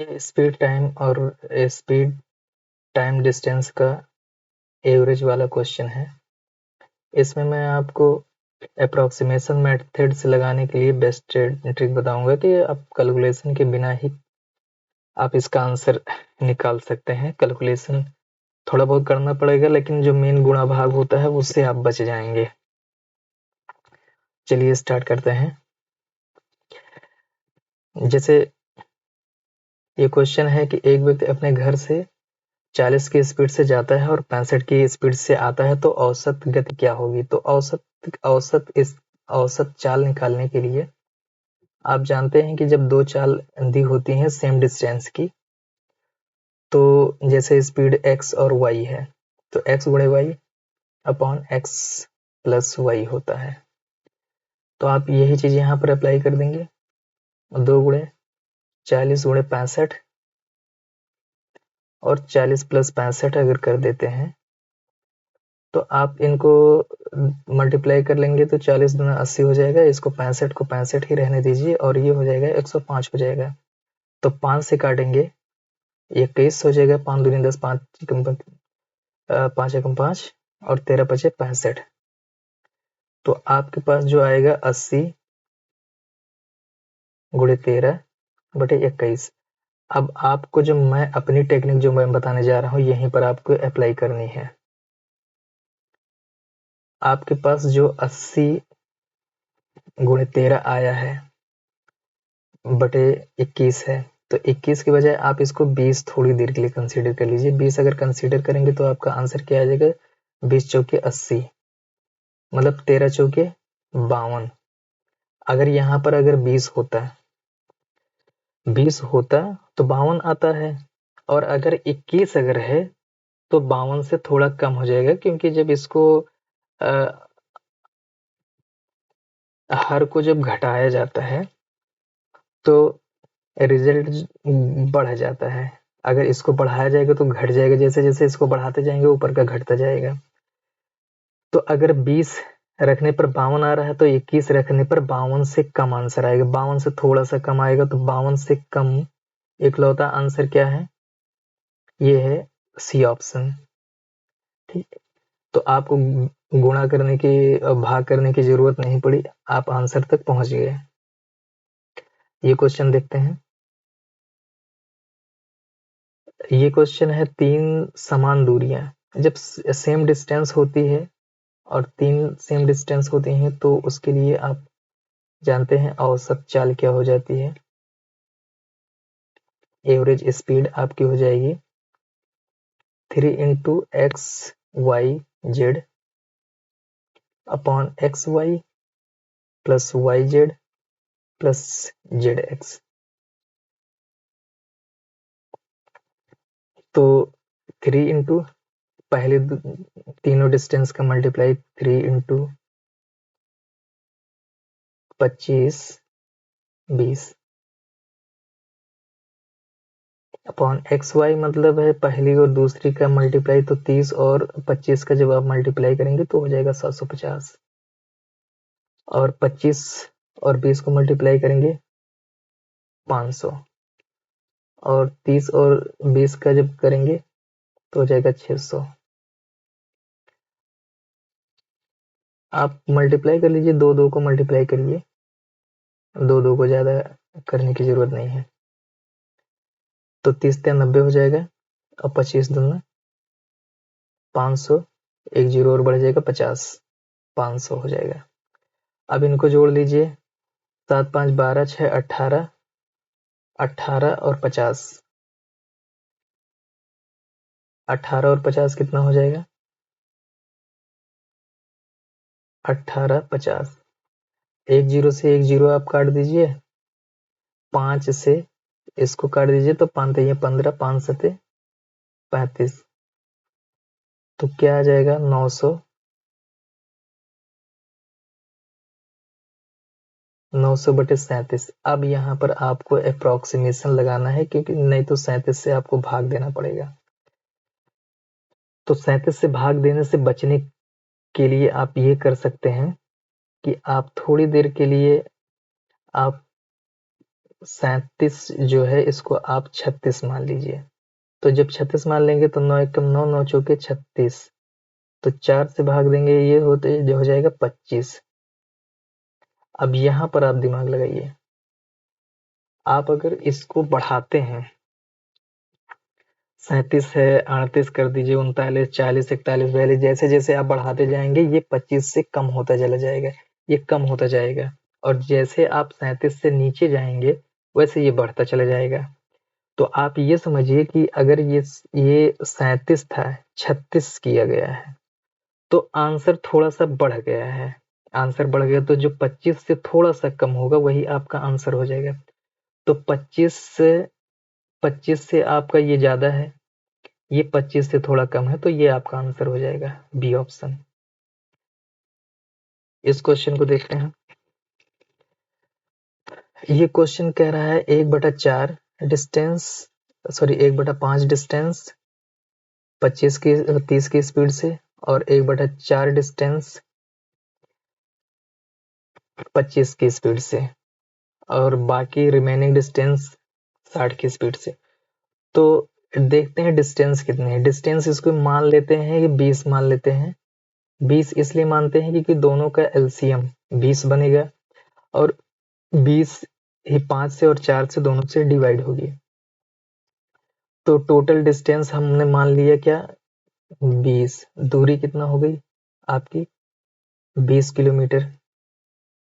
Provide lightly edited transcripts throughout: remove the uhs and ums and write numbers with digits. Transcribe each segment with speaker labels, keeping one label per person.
Speaker 1: ये speed time और speed time distance का एवरेज वाला क्वेश्चन है। इसमें मैं आपको अप्रॉक्सीमेशन मेथड से लगाने के लिए बेस्ट ट्रिक बताऊंगा कि आप कैलकुलेशन के बिना ही आप इसका आंसर निकाल सकते हैं। कैलकुलेशन थोड़ा बहुत करना पड़ेगा, लेकिन जो मेन गुणा भाग होता है उससे आप बच जाएंगे। चलिए स्टार्ट करते हैं। जैसे ये क्वेश्चन है कि एक व्यक्ति अपने घर से 40 की स्पीड से जाता है और 65 की स्पीड से आता है, तो औसत गति क्या होगी। तो औसत चाल निकालने के लिए आप जानते हैं कि जब दो चाल दी होती हैं सेम डिस्टेंस की, तो जैसे स्पीड x और y है, तो x गुणे y upon x plus y होता है। तो आप यही चीज यहाँ पर अप्लाई कर देंगे। 2 गुणे 40 गुणे 65 और 40 प्लस 65 अगर कर देते हैं तो आप इनको मल्टीप्लाई कर लेंगे तो 40 दूना 80 हो जाएगा। इसको 65 को 65 ही रहने दीजिए और ये हो जाएगा 105 हो जाएगा। तो 5 से काटेंगे 21 हो जाएगा। 5 दूनी 10, 5 एकम 5 और 13 पचे 65। तो आपके पास जो आएगा 80 गुणे 13 बटे 21। अब आपको जो मैं अपनी टेक्निक जो मैं बताने जा रहा हूँ यहीं पर आपको अप्लाई करनी है। आपके पास जो 80 गुणे 13 आया है बटे 21 है, तो 21 के बजाय आप इसको 20 थोड़ी देर के लिए कंसीडर कर लीजिए। 20 अगर कंसीडर करेंगे तो आपका आंसर क्या आ जाएगा, 20 चौके 80, मतलब 13 चौके 52। अगर यहाँ पर अगर 20 होता तो 52 आता है, और अगर 21 अगर है तो 52 से थोड़ा कम हो जाएगा, क्योंकि जब इसको हर को जब घटाया जाता है तो रिजल्ट बढ़ जाता है। अगर इसको बढ़ाया जाएगा तो घट जाएगा, जैसे जैसे इसको बढ़ाते जाएंगे ऊपर का घटता जाएगा। तो अगर 20 रखने पर 52 आ रहा है तो 21 रखने पर 52 से कम आंसर आएगा। 52 से थोड़ा सा कम आएगा, तो 52 से कम इकलौता आंसर क्या है, ये है सी ऑप्शन। ठीक, तो आपको गुणा करने की भाग करने की जरूरत नहीं पड़ी, आप आंसर तक पहुंच गए। ये क्वेश्चन देखते हैं। ये क्वेश्चन है 3 समान दूरियां जब सेम डिस्टेंस होती है और 3 सेम डिस्टेंस होती हैं तो उसके लिए आप जानते हैं औसत चाल क्या हो जाती है। एवरेज स्पीड आपकी हो जाएगी 3 into x y z upon x y plus y z plus z x. तो 3 इंटू पहले तीनों डिस्टेंस का multiply 3 into 25 20 upon x y, मतलब है पहली और दूसरी का मल्टीप्लाई, तो 30 और 25 का जब आप मल्टीप्लाई करेंगे तो हो जाएगा 750। और 25 और 20 को मल्टीप्लाई करेंगे 500, और 30 और 20 का जब करेंगे तो हो जाएगा 600। आप मल्टीप्लाई कर लीजिए, दो दो को मल्टीप्लाई करिए, दो दो को ज्यादा करने की जरूरत नहीं है। तो 30 से 90 हो जाएगा और 25 दूना 500, एक जीरो और बढ़ जाएगा 50, 500 हो जाएगा। अब इनको जोड़ लीजिए, 7 5 12 6 18, 18 और 50, 18 और 50 कितना हो जाएगा, 18 50। एक जीरो से एक जीरो आप काट दीजिए, 5 से इसको काट दीजिए तो 5 ये 15, 5 सते 35। तो क्या आ जाएगा 900, 900 बटे 37। अब यहाँ पर आपको अप्रोक्सीमेशन लगाना है, क्योंकि नहीं तो 37 से आपको भाग देना पड़ेगा। तो 37 से भाग देने से बचने के लिए आप ये कर सकते हैं कि आप थोड़ी देर के लिए आप 37 जो है इसको आप 36 मान लीजिए। तो जब 36 मान लेंगे तो 9 एकम 9, 9 चौके 36, तो 4 से भाग देंगे, ये होते जो हो जाएगा 25। अब यहाँ पर आप दिमाग लगाइए, आप अगर इसको बढ़ाते हैं, 37 है 38 कर दीजिए, 39, 40, 41, 42, जैसे जैसे आप बढ़ाते जाएंगे ये 25 से कम होता चला जाएगा, ये कम होता जाएगा। और जैसे आप 37 से नीचे जाएंगे वैसे ये बढ़ता चला जाएगा। तो आप ये समझिए कि अगर ये 37 था, 36 किया गया है, तो आंसर थोड़ा सा बढ़ गया है। आंसर बढ़ गया तो जो 25 से थोड़ा सा कम होगा वही आपका आंसर हो जाएगा। तो 25 से आपका ये ज्यादा है, ये 25 से थोड़ा कम है, तो ये आपका आंसर हो जाएगा बी ऑप्शन। इस क्वेश्चन को देखते हैं। ये क्वेश्चन कह रहा है 1/4 डिस्टेंस, सॉरी 1/5 डिस्टेंस 30 की स्पीड से, और 1/4 डिस्टेंस 25 की स्पीड से, और बाकी रिमेनिंग डिस्टेंस 60 की स्पीड से। तो देखते हैं डिस्टेंस कितने हैं। डिस्टेंस इसको मान लेते हैं कि 20 मान लेते हैं। 20 इसलिए मानते हैं क्योंकि दोनों का एलसीएम 20 बनेगा, और 20 ही 5 से और 4 से दोनों से डिवाइड होगी। तो टोटल डिस्टेंस हमने मान लिया क्या, 20। दूरी कितना हो गई आपकी, 20 किलोमीटर।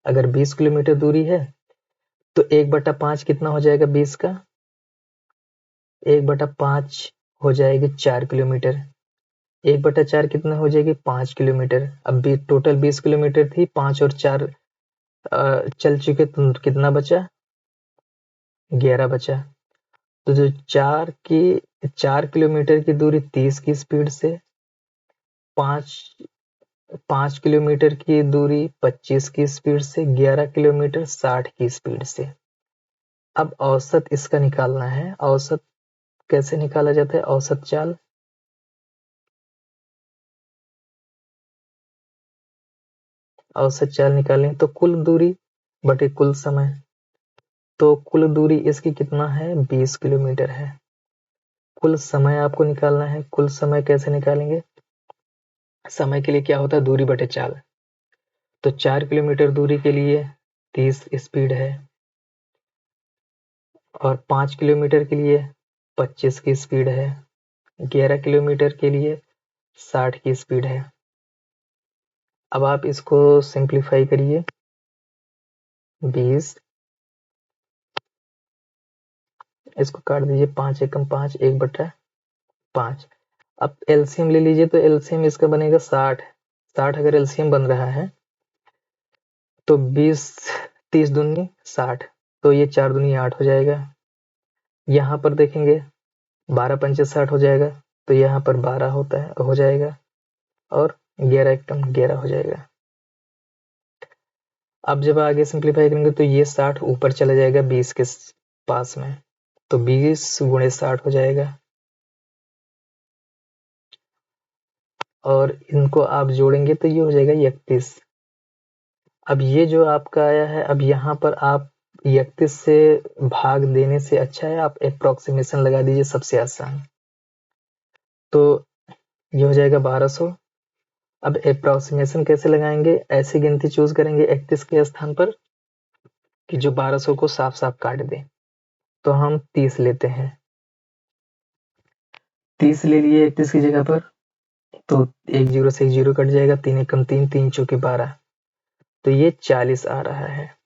Speaker 1: अगर 20 किलोमीटर दूरी है तो 1/5 कितना हो जाएगा 20 का, 1/5 हो जाएगी 4 किलोमीटर। 1/4 कितना हो जाएगी 5 किलोमीटर। अब भी टोटल 20 किलोमीटर थी, 5 और 4 चल चुके, तो कितना बचा, 11 बचा। तो जो 4 किलोमीटर की दूरी 30 की स्पीड से, 5 किलोमीटर की दूरी 25 की स्पीड से, 11 किलोमीटर 60 की स्पीड से। अब औसत इसका निकालना है। औसत कैसे निकाला जाता है, औसत चाल, औसत चाल निकालें तो कुल दूरी बटे कुल समय। तो कुल दूरी इसकी कितना है, 20 किलोमीटर है। कुल समय आपको निकालना है। कुल समय कैसे निकालेंगे, समय के लिए क्या होता है, दूरी बटे चाल। तो 4 किलोमीटर दूरी के लिए 30 स्पीड है, और 5 किलोमीटर के लिए 25 की स्पीड है, 11 किलोमीटर के लिए 60 की स्पीड है। अब आप इसको सिंप्लीफाई करिए, 20, इसको काट दीजिए, 5 एकम 5, 1/5। अब एलसीएम ले लीजिए, तो एलसीएम इसका बनेगा 60। 60 अगर एलसीएम बन रहा है तो 20, 30 दूनी 60, तो ये 4 दूनी 8 हो जाएगा। यहाँ पर देखेंगे 12 पंचे 60 हो जाएगा, तो यहाँ पर 12 होता है हो जाएगा, और 11 एकदम 11 हो जाएगा। अब जब आगे सिंप्लीफाई करेंगे तो ये 60 ऊपर चला जाएगा 20 के पास में, तो 20 गुणे 60 हो जाएगा, और इनको आप जोड़ेंगे तो ये हो जाएगा 31। अब ये जो आपका आया है, अब यहाँ पर आप 31 से भाग देने से अच्छा है आप अप्रोक्सीमेशन लगा दीजिए, सबसे आसान। तो ये हो जाएगा 1200। अब अप्रोक्सीमेशन कैसे लगाएंगे, ऐसी गिनती चूज करेंगे 31 के स्थान पर कि जो 1200 को साफ साफ काट दे। तो हम 30 लेते हैं, 30 ले लिए 31 की जगह पर, तो एक जीरो से एक जीरो कट जाएगा, 3 एकम 3, 3 चौके 12, तो ये 40 आ रहा है।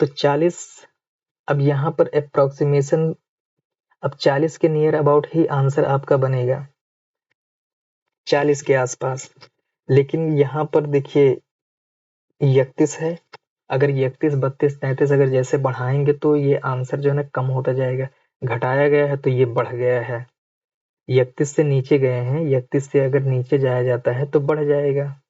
Speaker 1: तो 40, अब यहाँ पर अप्रोक्सीमेशन, अब 40 के नियर अबाउट ही आंसर आपका बनेगा, 40 के आसपास। लेकिन यहाँ पर देखिए 31 है, अगर 31, 32, 33 अगर जैसे बढ़ाएंगे तो ये आंसर जो है ना कम होता जाएगा। घटाया गया है तो ये बढ़ गया है। 31 से नीचे गए हैं, 31 से अगर नीचे जाया जाता है तो बढ़ जाएगा।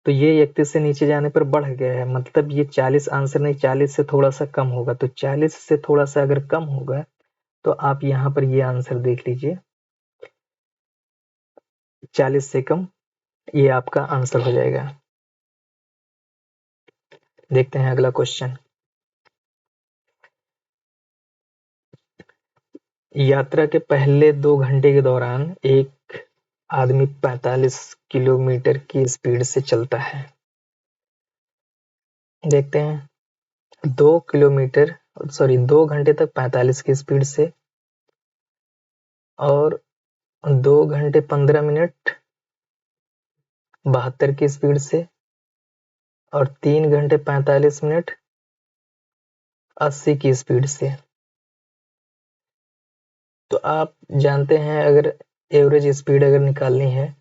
Speaker 1: तो ये 31 से नीचे जाने पर बढ़ गया है, मतलब ये 40 आंसर नहीं, 40 से थोड़ा सा कम होगा। तो 40 से थोड़ा सा अगर कम होगा तो आप यहाँ पर ये आंसर देख लीजिए, 40 से कम, ये आपका आंसर हो जाएगा। देखते हैं अगला क्वेश्चन। यात्रा के पहले 2 घंटे के दौरान एक आदमी 45 किलोमीटर की स्पीड से चलता है। देखते हैं 2 घंटे तक 45 की स्पीड से, और 2 घंटे 15 मिनट 72 की स्पीड से, और 3 घंटे 45 मिनट 80 की स्पीड से। तो आप जानते हैं अगर एवरेज स्पीड अगर निकालनी है,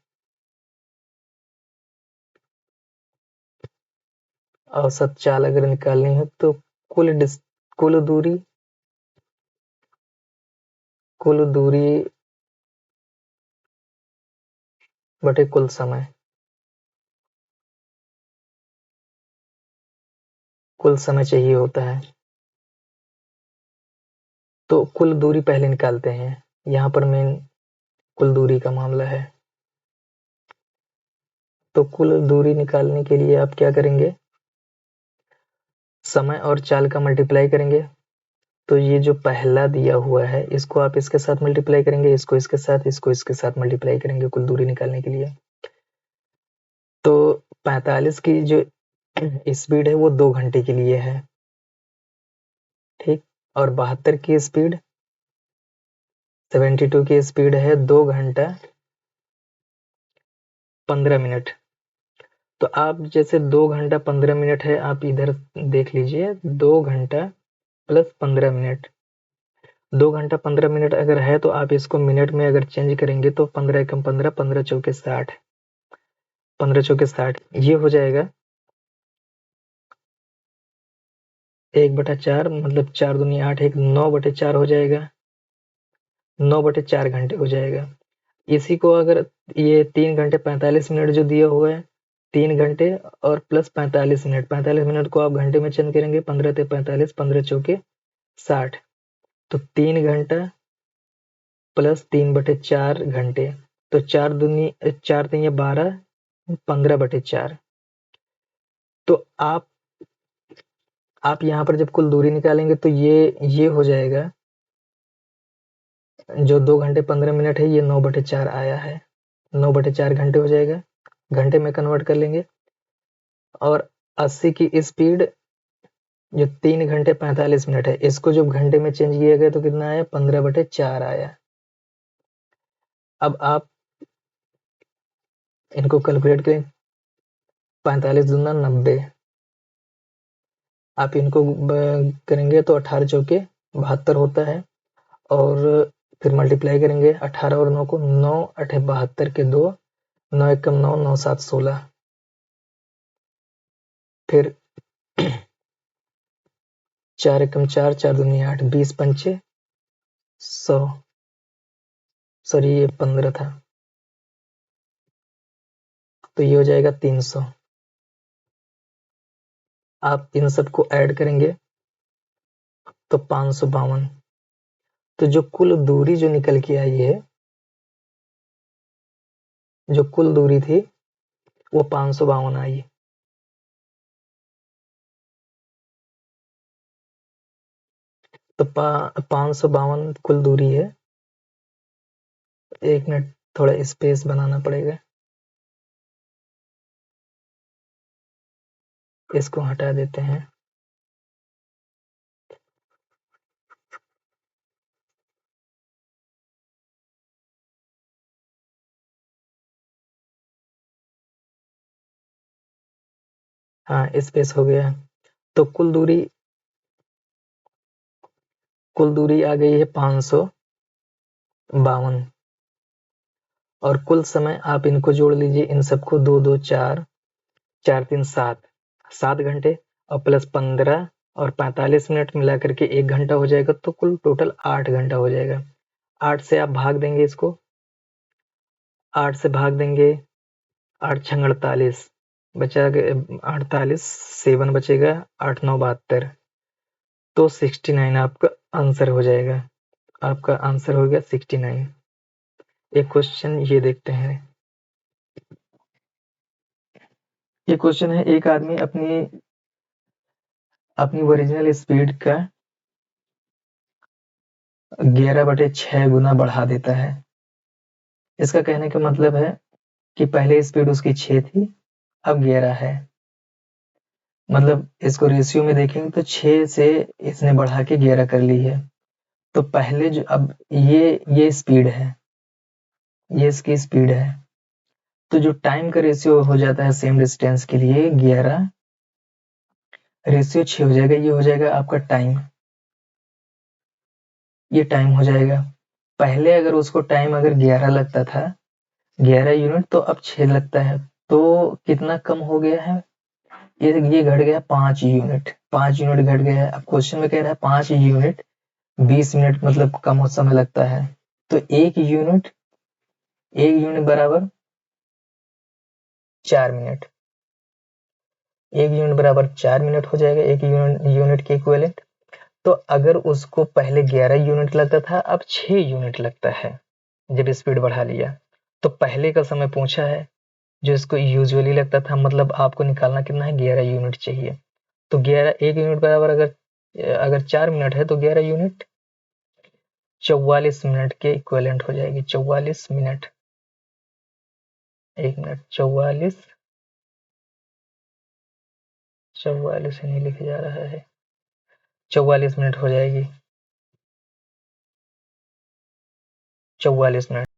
Speaker 1: औसत चाल अगर निकालनी है, तो कुल कुल दूरी बटे कुल समय चाहिए होता है। तो कुल दूरी पहले निकालते हैं, यहाँ पर मेन कुल दूरी का मामला है। तो कुल दूरी निकालने के लिए आप क्या करेंगे, समय और चाल का मल्टीप्लाई करेंगे। तो ये जो पहला दिया हुआ है इसको आप इसके साथ मल्टीप्लाई करेंगे, इसको इसके साथ, इसको इसके साथ मल्टीप्लाई करेंगे कुल दूरी निकालने के लिए। तो 45 की जो स्पीड है वो 2 घंटे के लिए है, ठीक। और 72 की स्पीड, 72 की स्पीड है 2 घंटा 15 मिनट। तो आप जैसे 2 घंटा 15 मिनट है, आप इधर देख लीजिए, 2 घंटा प्लस 15 मिनट, 2 घंटा 15 मिनट अगर है तो आप इसको मिनट में अगर चेंज करेंगे तो 15 एकम 15, 15 चौके 60, 15 चौके 60 ये हो जाएगा 1/4, मतलब 4 दूनी 8, एक 9/4 हो जाएगा, 9/4 घंटे हो जाएगा। इसी को अगर ये 3 घंटे 45 मिनट जो दिया हुआ है, 3 घंटे और प्लस 45 मिनट, 45 मिनट को आप घंटे में चेंज करेंगे, 15 ते 45, 15 चौके 60, तो 3 घंटा प्लस 3/4 घंटे, तो 4 दूनी 4 3 12, 15/4। तो आप यहाँ पर जब कुल दूरी निकालेंगे तो ये हो जाएगा, जो 2 घंटे 15 मिनट है ये 9/4 आया है, 9/4 घंटे हो जाएगा, घंटे में कन्वर्ट कर लेंगे। और 80 की स्पीड जो 3 घंटे 45 मिनट है, इसको जब घंटे में चेंज किया गया तो कितना आया, 15/4 आया। अब आप इनको कैलकुलेट करें, 45 दूना 90, आप इनको करेंगे तो 18 चौके 72 होता है, और फिर मल्टीप्लाई करेंगे 18 और 9 को, 9 8 72 के 2, 9 एकम 9, 9 7 16, फिर 4 एकम 4, 4 दूनी 8, 20 पंचे 100, सॉरी ये 15 था, तो ये हो जाएगा 300। आप इन सबको ऐड करेंगे तो 552। तो जो कुल दूरी जो निकल के आई है, जो कुल दूरी थी वो 552 आई। तो 552 कुल दूरी है। एक मिनट, थोड़ा स्पेस बनाना पड़ेगा, इसको हटा देते हैं। हाँ, स्पेस हो गया। तो कुल दूरी आ गई है 552, और कुल समय आप इनको जोड़ लीजिए, इन सबको, 2 2 4, 4 3 7, 7 घंटे, और प्लस 15 और 45 मिनट मिला करके 1 घंटा हो जाएगा, तो कुल टोटल 8 घंटा हो जाएगा। 8 से आप भाग देंगे इसको, 8 से भाग देंगे, 8 छंग 48, बचा 48, 7 बचेगा, 8 9 72, तो 69 आपका आंसर हो जाएगा। आपका आंसर हो गया 69। एक क्वेश्चन ये देखते हैं। ये क्वेश्चन है, एक आदमी अपनी ओरिजिनल स्पीड का 11/6 गुना बढ़ा देता है। इसका कहने का मतलब है कि पहले स्पीड उसकी 6 थी, अब 11 है। मतलब इसको रेशियो में देखेंगे तो 6 से इसने बढ़ा के 11 कर ली है। तो पहले जो अब ये स्पीड है, ये इसकी स्पीड है। तो जो टाइम का रेशियो हो जाता है सेम डिस्टेंस के लिए 11 रेशियो 6 हो जाएगा। ये हो जाएगा आपका टाइम, ये टाइम हो जाएगा। पहले अगर उसको टाइम अगर 11 लगता था, 11 यूनिट, तो अब 6 लगता है। तो कितना कम हो गया है? ये घट गया 5 यूनिट, 5 यूनिट घट गया है। अब क्वेश्चन में कह रहा है 5 यूनिट 20 मिनट मतलब कम समय लगता है। तो एक यूनिट बराबर 4 मिनट, एक यूनिट बराबर 4 मिनट हो जाएगा एक यूनिट के इक्विवेलेंट। तो अगर उसको पहले 11 यूनिट लगता था, अब 6 यूनिट लगता है जब स्पीड बढ़ा लिया। तो पहले का समय पूछा है जो इसको यूजुअली लगता था, मतलब आपको निकालना कितना है, 11 यूनिट चाहिए। तो 11 एक यूनिट बराबर अगर 4 मिनट है तो 11 यूनिट 44 मिनट के इक्विवेलेंट हो जाएगी। 44 मिनट, एक मिनट, 44 नहीं लिखा जा रहा है, 44 मिनट हो जाएगी, 44 मिनट।